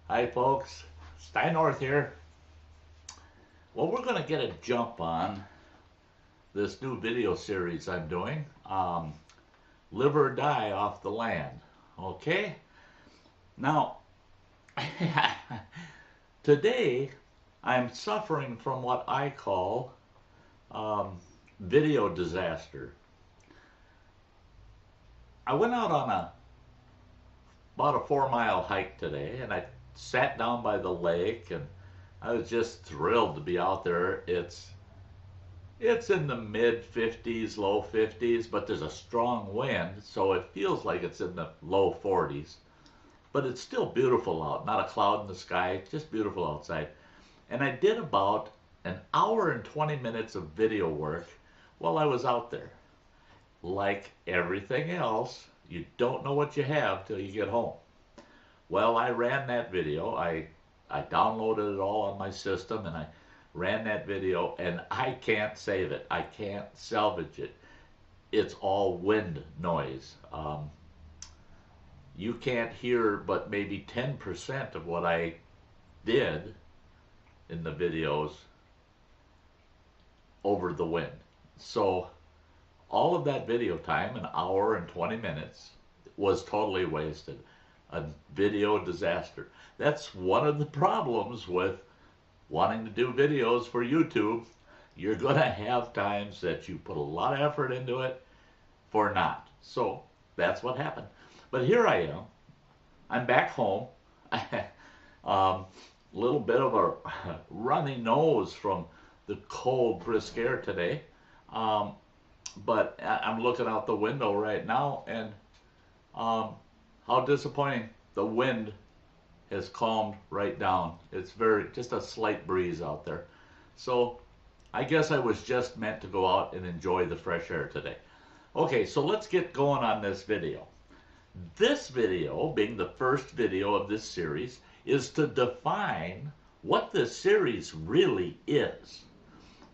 Hi folks, Stein North here. Well, we're going to get a jump on this new video series I'm doing, Live or Die Off the Land. Okay? Now, today I'm suffering from what I call video disaster. I went out on about a 4 mile hike today, and I sat down by the lake, and I was just thrilled to be out there. It's in the mid 50s, low 50s, but there's a strong wind, so it feels like it's in the low 40s. But it's still beautiful out, not a cloud in the sky, just beautiful outside. And I did about an hour and 20 minutes of video work while I was out there. Like everything else, you don't know what you have till you get home. Well, I ran that video. I downloaded it all on my system, and I ran that video, and I can't save it. I can't salvage it. It's all wind noise. You can't hear but maybe 10% of what I did in the videos over the wind. So all of that video time, an hour and 20 minutes, was totally wasted. A video disaster. That's one of the problems with wanting to do videos for YouTube. You're going to have times that you put a lot of effort into it for not. So that's what happened. But here I am. I'm back home. Little bit of a runny nose from the cold, brisk air today. But I'm looking out the window right now, and how disappointing. The wind has calmed right down. It's just a slight breeze out there. So I guess I was just meant to go out and enjoy the fresh air today. Okay, so let's get going on this video. This video, being the first video of this series, is to define what this series really is.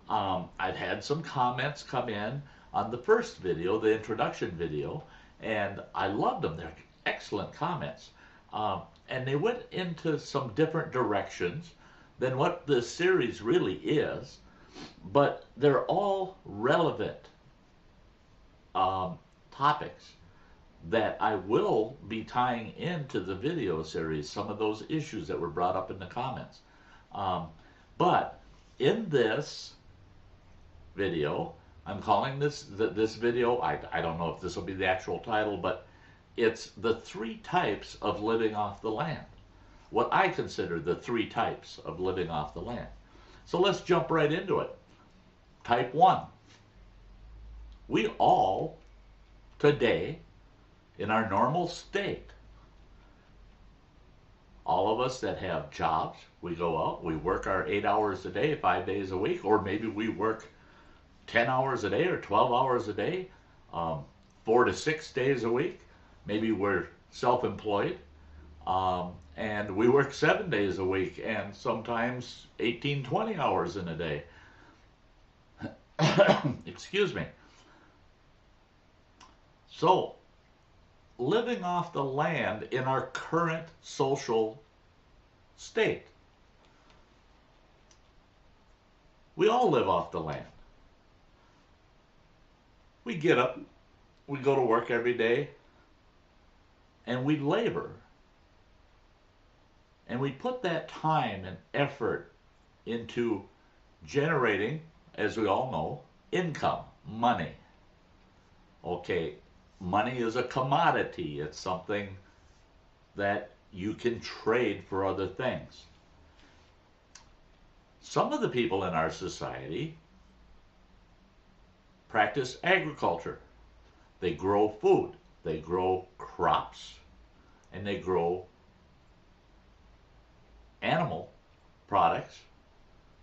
I've had some comments come in on the first video, the introduction video, and I loved them. They're excellent comments. And they went into some different directions than what this series really is, but they're all relevant topics that I will be tying into the video series, some of those issues that were brought up in the comments. But in this video, I'm calling this video, I don't know if this will be the actual title, but it's the 3 types of living off the land. What I consider the 3 types of living off the land. So let's jump right into it. Type 1. We all, today, in our normal state, all of us that have jobs, we go out, we work our 8 hours a day, 5 days a week, or maybe we work 10 hours a day or 12 hours a day, 4 to 6 days a week. Maybe we're self-employed, and we work 7 days a week, and sometimes 18, 20 hours in a day. Excuse me. So, living off the land in our current social state. We all live off the land. We get up, we go to work every day, and we labor. And we put that time and effort into generating, as we all know, income, money. Okay, money is a commodity. It's something that you can trade for other things. Some of the people in our society practice agriculture. They grow food, they grow crops, and they grow animal products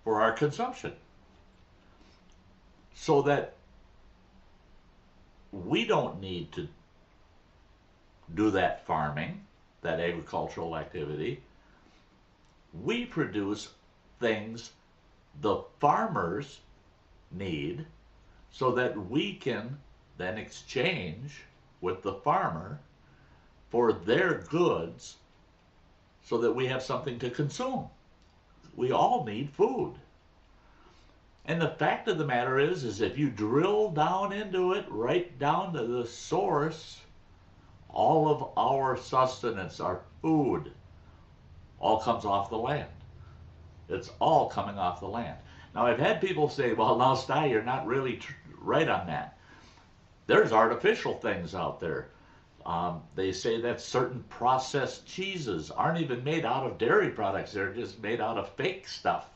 for our consumption. So that we don't need to do that farming, that agricultural activity. We produce things the farmers need so that we can then exchange with the farmer for their goods so that we have something to consume. We all need food. And the fact of the matter is if you drill down into it, right down to the source, all of our sustenance, our food, all comes off the land. It's all coming off the land. Now, I've had people say, well, now, Sty, you're not really right on that. There's artificial things out there. They say that certain processed cheeses aren't even made out of dairy products. They're just made out of fake stuff,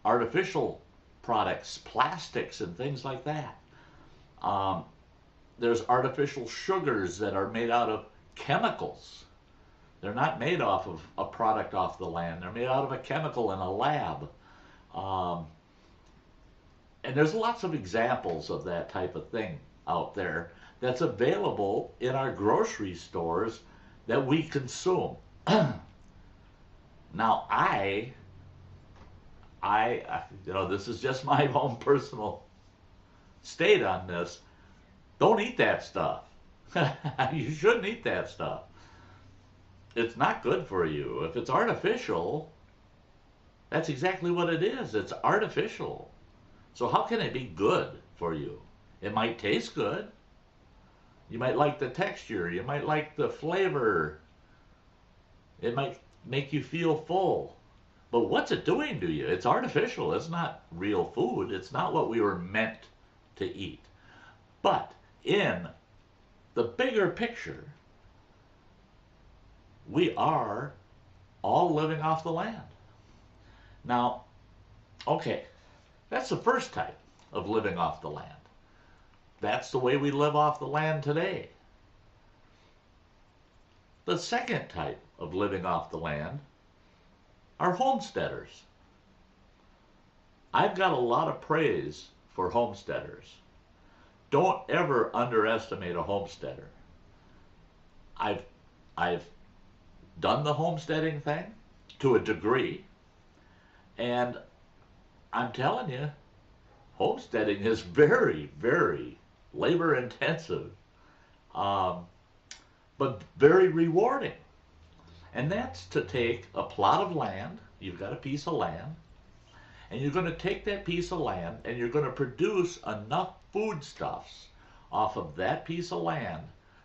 artificial products, plastics, and things like that. There's artificial sugars that are made out of chemicals. They're not made off of a product off the land. They're made out of a chemical in a lab. And there's lots of examples of that type of thing out there that's available in our grocery stores that we consume. Now, this is just my own personal state on this. Don't eat that stuff. You shouldn't eat that stuff. It's not good for you. If it's artificial, that's exactly what it is. It's artificial. So how can it be good for you? It might taste good. You might like the texture. You might like the flavor. It might make you feel full. But what's it doing to you? It's artificial. It's not real food. It's not what we were meant to eat. But in the bigger picture, we are all living off the land. Now, okay, that's the first type of living off the land. That's the way we live off the land today. The second type of living off the land are homesteaders. I've got a lot of praise for homesteaders. Don't ever underestimate a homesteader. I've done the homesteading thing to a degree, and I'm telling you, homesteading is very, very labor intensive, but very rewarding. And that's to take a plot of land, you've got a piece of land, and you're going to take that piece of land and you're going to produce enough foodstuffs off of that piece of land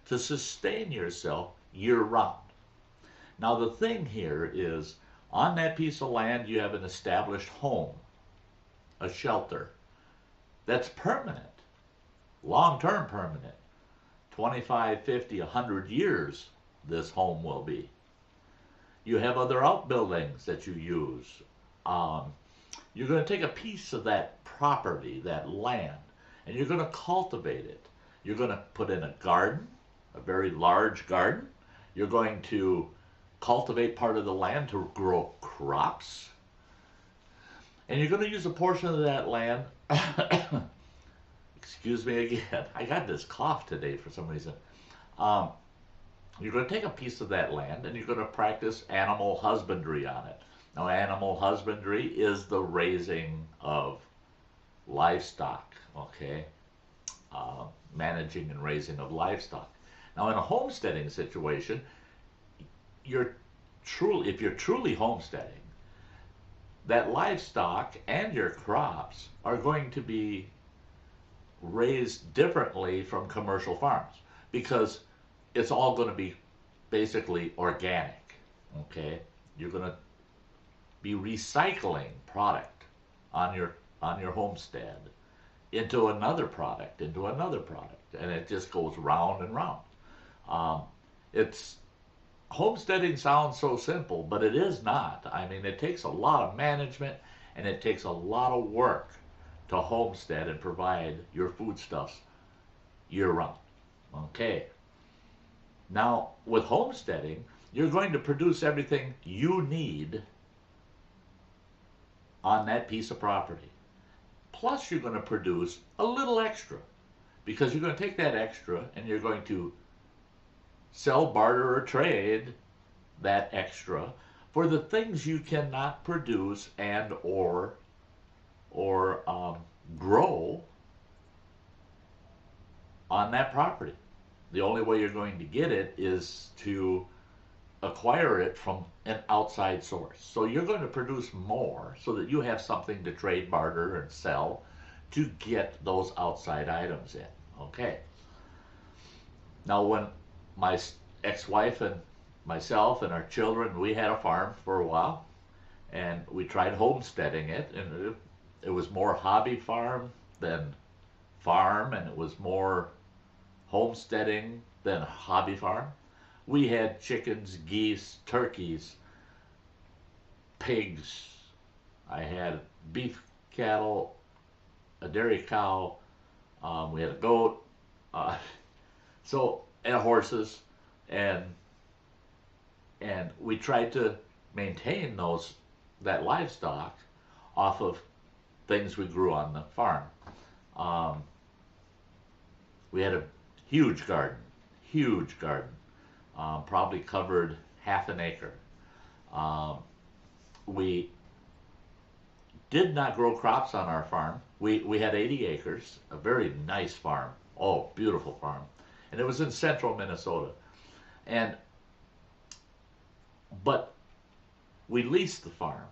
to sustain yourself year round. Now the thing here is, on that piece of land you have an established home, a shelter, that's permanent, long-term permanent. 25, 50, 100 years this home will be. You have other outbuildings that you use. You're going to take a piece of that property, that land, and you're going to cultivate it. You're going to put in a garden, a very large garden. You're going to cultivate part of the land to grow crops. And you're going to use a portion of that land. Excuse me again. I got this cough today for some reason. You're going to take a piece of that land and you're going to practice animal husbandry on it. Now, animal husbandry is the raising of livestock, okay? Managing and raising of livestock. Now, in a homesteading situation, if you're truly homesteading, that livestock and your crops are going to be raised differently from commercial farms because it's all going to be basically organic, okay? You're going to be recycling product on your homestead into another product, and it just goes round and round. Homesteading sounds so simple, but it is not. I mean, it takes a lot of management and it takes a lot of work to homestead and provide your foodstuffs year round. Okay. Now, with homesteading, you're going to produce everything you need on that piece of property. Plus, you're going to produce a little extra because you're going to take that extra and you're going to sell, barter, or trade that extra for the things you cannot produce and or grow on that property. The only way you're going to get it is to acquire it from an outside source. So you're going to produce more so that you have something to trade, barter, and sell to get those outside items in. Okay. Now, when my ex-wife and myself and our children, we had a farm for a while, and we tried homesteading it, and it was more hobby farm than farm, and it was more homesteading than hobby farm. We had chickens, geese, turkeys, pigs. I had beef cattle, a dairy cow. We had a goat. Uh, and horses, and we tried to maintain that livestock off of things we grew on the farm. Um, we had a huge garden, probably covered half an acre. Um, we did not grow crops on our farm. We had 80 acres, a very nice farm. Oh, beautiful farm. And it was in central Minnesota. But we leased the farm.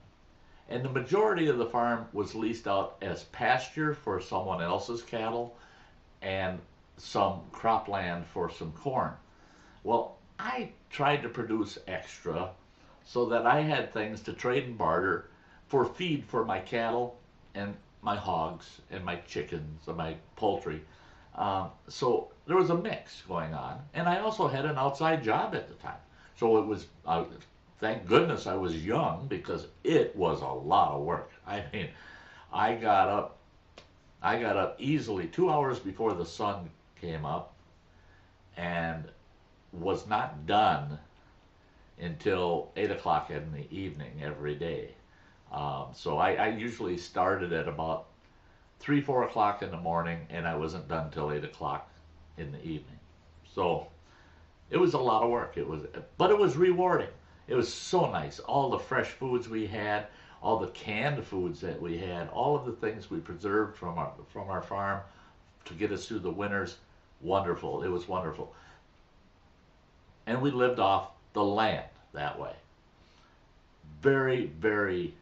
And the majority of the farm was leased out as pasture for someone else's cattle and some cropland for some corn. Well, I tried to produce extra so that I had things to trade and barter for feed for my cattle and my hogs and my chickens and my poultry. So there was a mix going on. And I also had an outside job at the time. So it was, thank goodness I was young, because it was a lot of work. I mean, I got up easily 2 hours before the sun came up and was not done until 8 o'clock in the evening every day. So I usually started at about 3, 4 o'clock in the morning, and I wasn't done till 8 o'clock in the evening. So it was a lot of work. But it was rewarding. It was so nice. All the fresh foods we had, all the canned foods that we had, all of the things we preserved from our farm to get us through the winters. Wonderful. It was wonderful. And we lived off the land that way. Very, very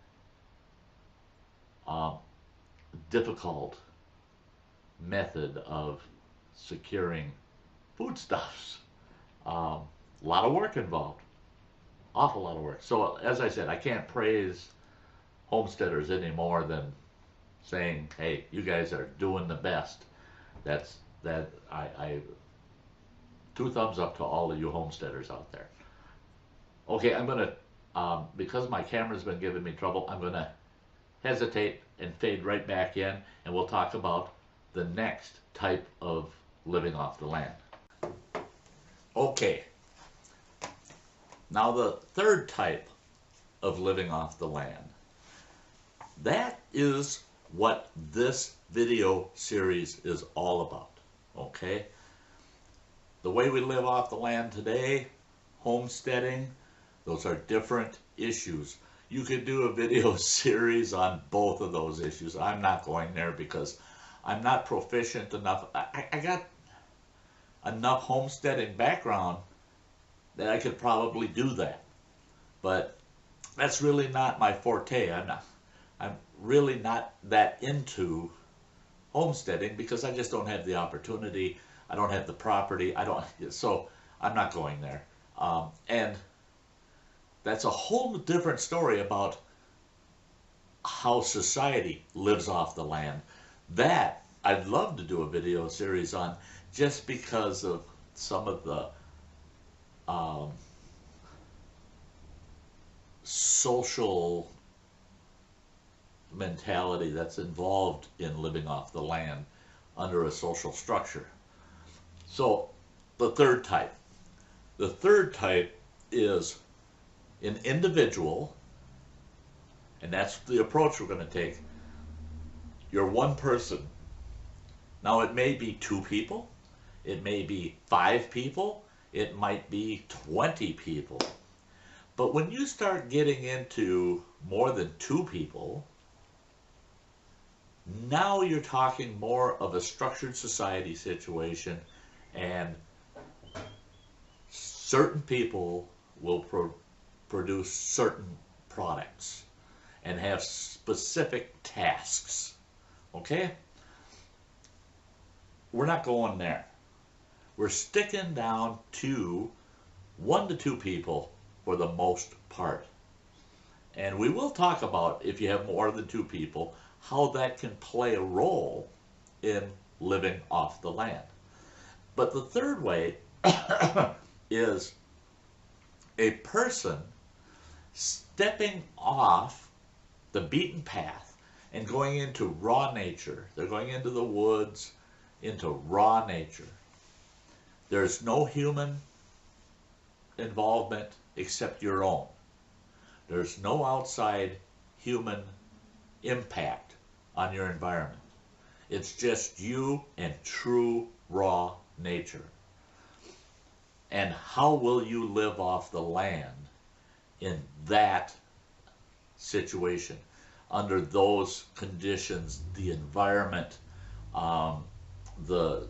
difficult method of securing foodstuffs. A lot of work involved. Awful lot of work. So, as I said, I can't praise homesteaders any more than saying, hey, you guys are doing the best. I two thumbs up to all of you homesteaders out there. Okay, I'm going to, because my camera's been giving me trouble, I'm going to hesitate and fade right back in, and we'll talk about the next type of living off the land. Okay, now the third type of living off the land. That is what this video series is all about, okay? The way we live off the land today, homesteading, those are different issues. You could do a video series on both of those issues. I'm not going there because I'm not proficient enough. I got enough homesteading background that I could probably do that. But that's really not my forte. I'm really not that into homesteading because I just don't have the opportunity. I don't have the property. So I'm not going there. And that's a whole different story about how society lives off the land. That I'd love to do a video series on, just because of some of the social mentality that's involved in living off the land under a social structure. So the third type is an individual, and that's the approach we're going to take. You're one person. Now it may be 2 people, it may be 5 people, it might be 20 people. But when you start getting into more than 2 people, now you're talking more of a structured society situation, and certain people will produce certain products and have specific tasks. Okay? We're not going there. We're sticking down to 1 to 2 people for the most part. And we will talk about, if you have more than 2 people, how that can play a role in living off the land. But the third way is a person stepping off the beaten path and going into raw nature. They're going into the woods, into raw nature. There's no human involvement except your own. There's no outside human impact on your environment. It's just you and true raw nature. And how will you live off the land in that situation, under those conditions, the environment, the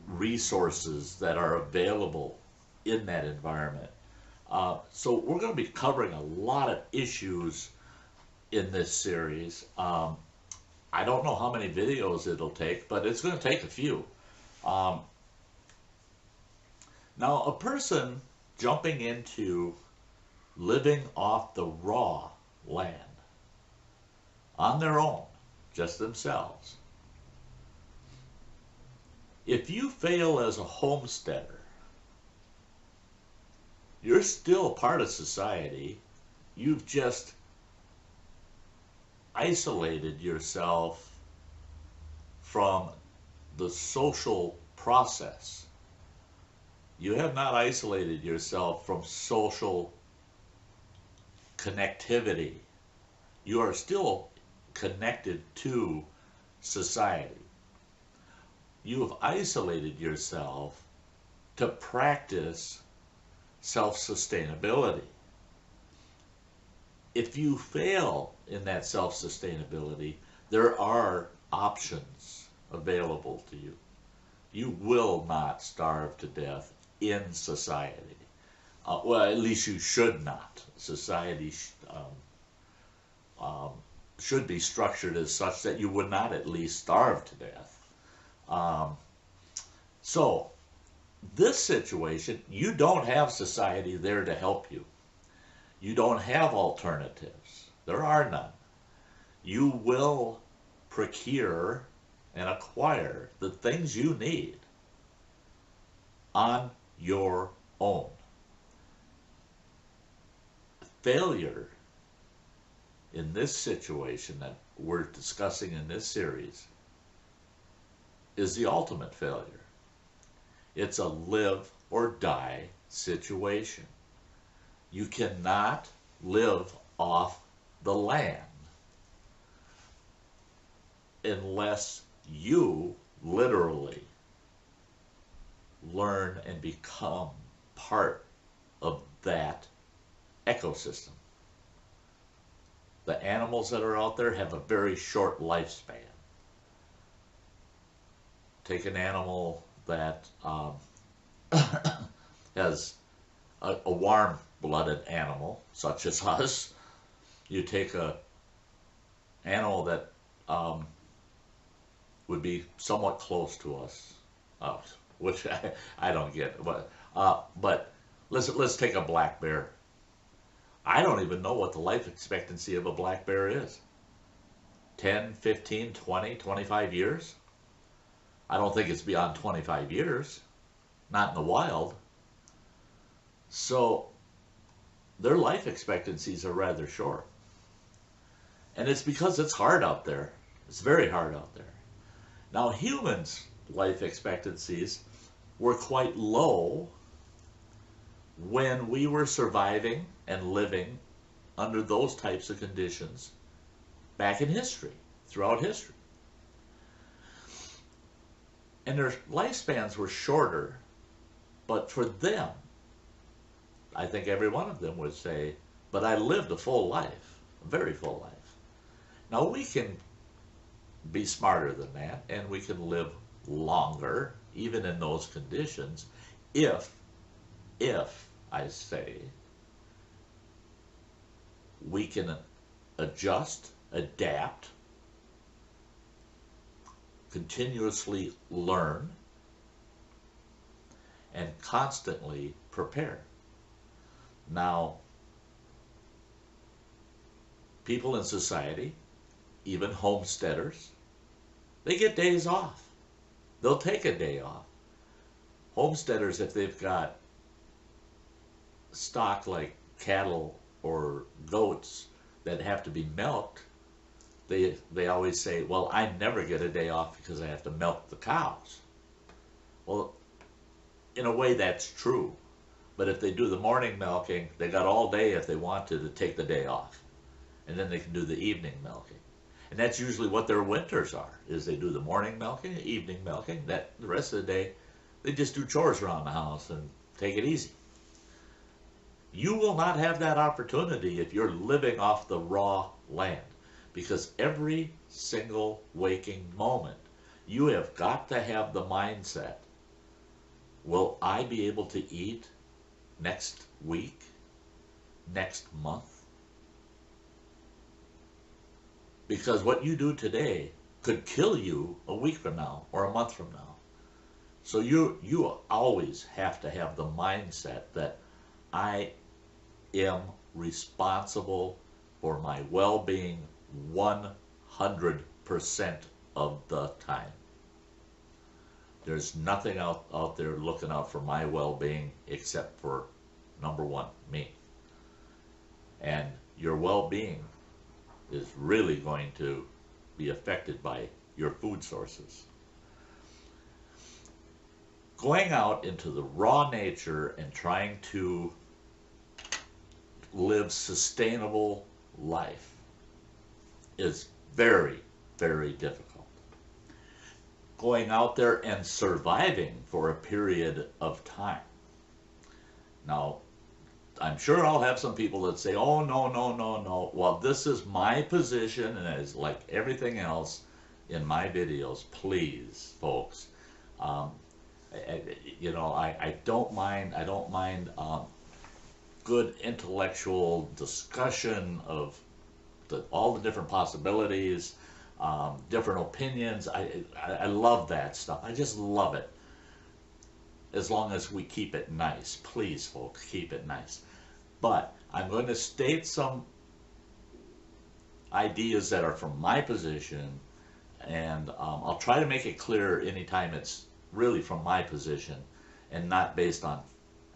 resources that are available in that environment? So we're going to be covering a lot of issues in this series. I don't know how many videos it'll take, but it's going to take a few. Now, a person jumping into living off the raw land on their own, just themselves. If you fail as a homesteader, you're still part of society. You've just isolated yourself from the social process. You have not isolated yourself from social connectivity. You are still connected to society. You have isolated yourself to practice self-sustainability. If you fail in that self-sustainability, there are options available to you. You will not starve to death in society. Well, at least you should not. Society should be structured as such that you would not at least starve to death. So, this situation, you don't have society there to help you. You don't have alternatives. There are none. You will procure and acquire the things you need on your own. Failure in this situation that we're discussing in this series is the ultimate failure. It's a live or die situation. You cannot live off the land unless you literally learn and become part of that ecosystem. The animals that are out there have a very short lifespan. Take an animal that has a warm-blooded animal, such as us. You take a animal that would be somewhat close to us, which I don't get. But let's take a black bear. I don't even know what the life expectancy of a black bear is. 10, 15, 20, 25 years? I don't think it's beyond 25 years. Not in the wild. So their life expectancies are rather short. And it's because it's hard out there. It's very hard out there. Now, humans' life expectancies were quite low when we were surviving and living under those types of conditions back in history, throughout history. And their lifespans were shorter, but for them, I think every one of them would say, but I lived a full life, a very full life. Now we can be smarter than that, and we can live longer, even in those conditions, if if, I say, we can adjust, adapt, continuously learn, and constantly prepare. Now, people in society, even homesteaders, they get days off. They'll take a day off. Homesteaders, if they've got stock like cattle or goats that have to be milked, they always say, well, I never get a day off because I have to milk the cows. Well, in a way that's true. But if they do the morning milking, they got all day if they want to take the day off. And then they can do the evening milking. And that's usually what their winters are, is they do the morning milking, the evening milking. That the rest of the day, they just do chores around the house and take it easy. You will not have that opportunity if you're living off the raw land, because every single waking moment, you have got to have the mindset, will I be able to eat next week, next month? Because what you do today could kill you a week from now or a month from now. So you always have to have the mindset that I am responsible for my well-being 100% of the time. There's nothing out there looking out for my well-being except for, number one, me. And your well-being is really going to be affected by your food sources. Going out into the raw nature and trying to live sustainable life is very, very difficult. Going out there and surviving for a period of time. Now, I'm sure I'll have some people that say, oh, no, no, no, no. Well, this is my position, and it's like everything else in my videos. Please, folks, I don't mind good intellectual discussion of all the different possibilities, different opinions. I love that stuff. I just love it. As long as we keep it nice. Please, folks, keep it nice. But I'm going to state some ideas that are from my position, and I'll try to make it clear anytime it's really from my position and not based on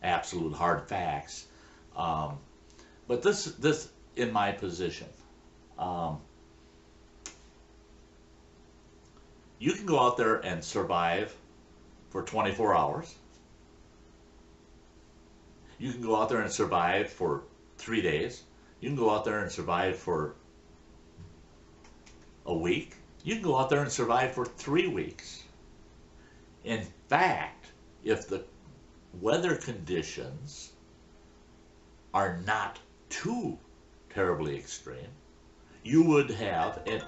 absolute hard facts. But this in my position. You can go out there and survive for 24 hours. You can go out there and survive for 3 days. You can go out there and survive for a week. You can go out there and survive for 3 weeks. In fact, if the weather conditions are not too terribly extreme, you would have and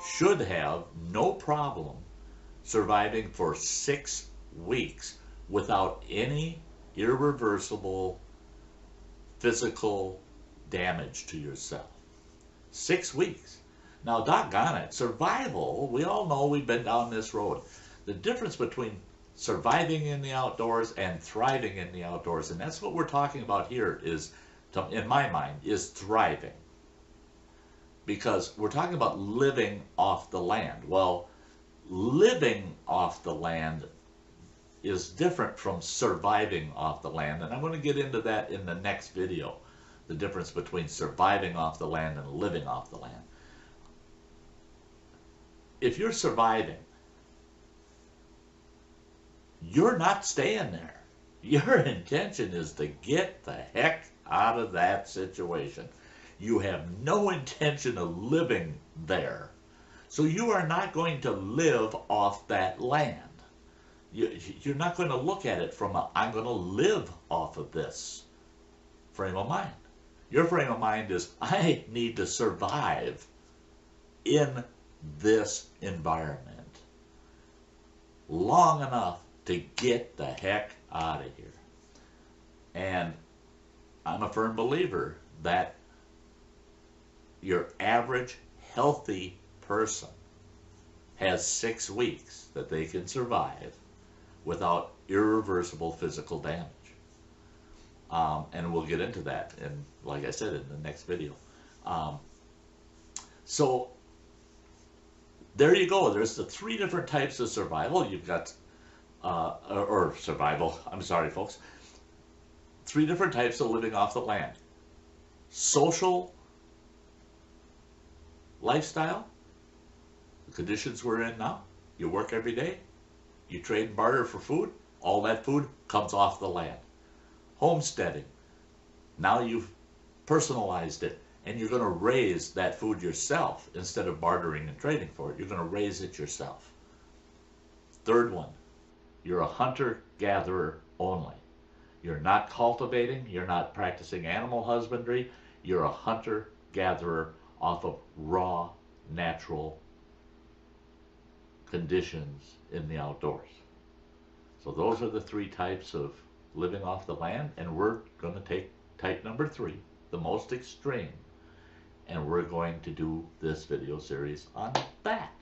should have no problem surviving for 6 weeks without any irreversible physical damage to yourself. 6 weeks. Now, doggone it, survival, we all know, we've been down this road. The difference between surviving in the outdoors and thriving in the outdoors, and that's what we're talking about here, is, in my mind, is thriving. Because we're talking about living off the land. Well, living off the land is different from surviving off the land, and I'm going to get into that in the next video, the difference between surviving off the land and living off the land. If you're surviving, you're not staying there. Your intention is to get the heck out of that situation. You have no intention of living there. So you are not going to live off that land. You're not going to look at it from I'm going to live off of this frame of mind. Your frame of mind is, I need to survive in this environment long enough to get the heck out of here. And I'm a firm believer that your average healthy person has 6 weeks that they can survive without irreversible physical damage. And we'll get into that, in, like I said, in the next video. So there you go. There's the 3 different types of survival. You've got, or survival, I'm sorry, folks. 3 different types of living off the land. Social lifestyle, the conditions we're in now. You work every day, you trade and barter for food, all that food comes off the land. Homesteading, now you've personalized it, and you're going to raise that food yourself instead of bartering and trading for it. You're going to raise it yourself. Third one, you're a hunter-gatherer only. You're not cultivating, you're not practicing animal husbandry, you're a hunter-gatherer off of raw, natural conditions in the outdoors. So those are the 3 types of living off the land, and we're going to take type number 3, the most extreme, and we're going to do this video series on that.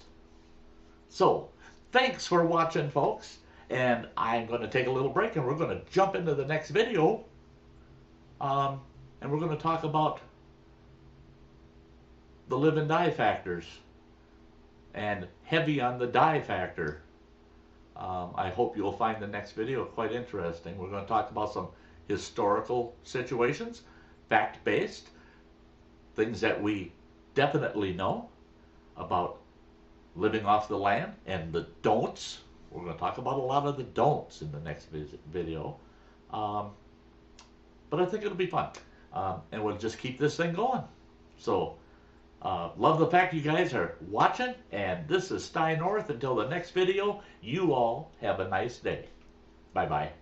So thanks for watching, folks, and I'm going to take a little break, and we're going to jump into the next video, and we're going to talk about the live and die factors, and heavy on the die factor. I hope you'll find the next video quite interesting. We're going to talk about some historical situations, fact-based, things that we definitely know about living off the land, and the don'ts. We're going to talk about a lot of the don'ts in the next video. But I think it'll be fun. And we'll just keep this thing going. So, love the fact you guys are watching, and this is Stein North. Until the next video, you all have a nice day. Bye-bye.